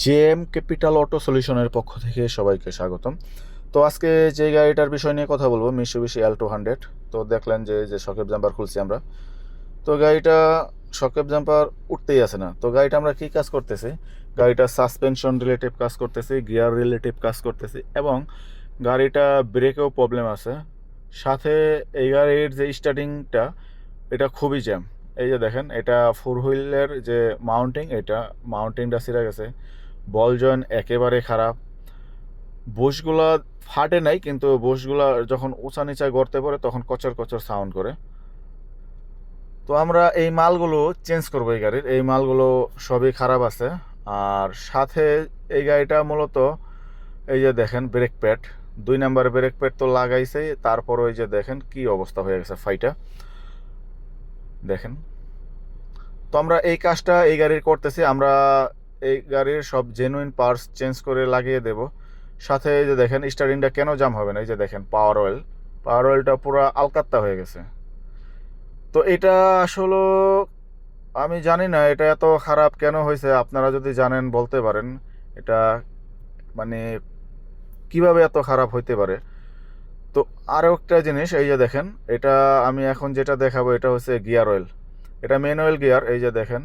JM capital auto সলিউশনের পক্ষ থেকে সবাইকে স্বাগতম। তো আজকে যে গাড়িটার বিষয় নিয়ে কথা বলবো, মিৎসুবিশি অ্যালটো 100। তো দেখলেন যে শকেপ জাম্পার খুলছি আমরা। তো গাড়িটা শকেপ জাম্পার উঠতেই আসে না। তো গাড়িটা আমরা কি কাজ করতেছি, গাড়িটা সাসপেনশন রিলেটিভ কাজ করতেছি, গিয়ার রিলেটিভ কাজ করতেছি, এবং গাড়িটা ব্রেকেও প্রবলেম আছে। সাথে এই গাড়ির যে স্টার্টিংটা, এটা খুবই জ্যাম। এই যে দেখেন, এটা ফোর হুইলের যে মাউন্টিং, এটা মাউন্টিংটা ছিঁড়ে গেছে। বল জয়েন্ট একেবারে খারাপ। বুশগুলা ফাটে নাই, কিন্তু বুশগুলা যখন উঁচা নিচা গর্তে পড়ে তখন কচর কচর সাউন্ড করে। তো আমরা এই মালগুলো চেঞ্জ করবো। এই গাড়ির এই মালগুলো সবই খারাপ আছে। আর সাথে এই গাড়িটা মূলত, এই যে দেখেন brake pad, 2 number brake pad তো লাগাইছে, তারপর ওই যে দেখেন কি অবস্থা হয়ে গেছে ফাইটা দেখেন। তো আমরা এই কাজটা এই গাড়ির করতেছি। আমরা এই গাড়ির সব জেনুইন পার্টস চেঞ্জ করে লাগিয়ে দেব। সাথে এই যে দেখেন স্টারিংটা কেন জাম হবে না, এই যে দেখেন পাওয়ার অয়েলটা পুরো আলকাত্তা হয়ে গেছে। তো এটা আসলে আমি জানি না এটা এত খারাপ কেন হয়েছে। আপনারা যদি জানেন বলতে পারেন, এটা মানে কিভাবে এত খারাপ হইতে পারে। তো আরও একটা জিনিস, এই যে দেখেন, এটা আমি এখন যেটা দেখাবো এটা হচ্ছে গিয়ার অয়েল। এটা ম্যানুয়াল গিয়ার। এই যে দেখেন,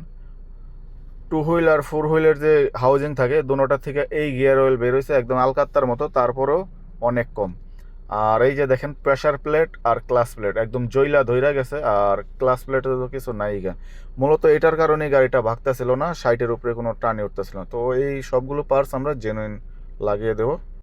টু হুইল আর ফোর হুইলের যে হাউজিং থাকে, দুটোটার থেকে এই গিয়ার অয়েল বের হয়েছে একদম আলকাত্তার মতো, তারপরেও অনেক কম। আর এই যে দেখেন প্রেসার প্লেট আর ক্লাস প্লেট একদম জইলা ধইরা গেছে, আর ক্লাস প্লেটে তো কিছু নাই গা। মূলত এটার কারণে গাড়িটা ভাগতেছিল না, সাইটের উপরে কোনো টানে উঠতেছিল না। তো এই সবগুলো পার্টস আমরা জেনুইন লাগিয়ে দেবো।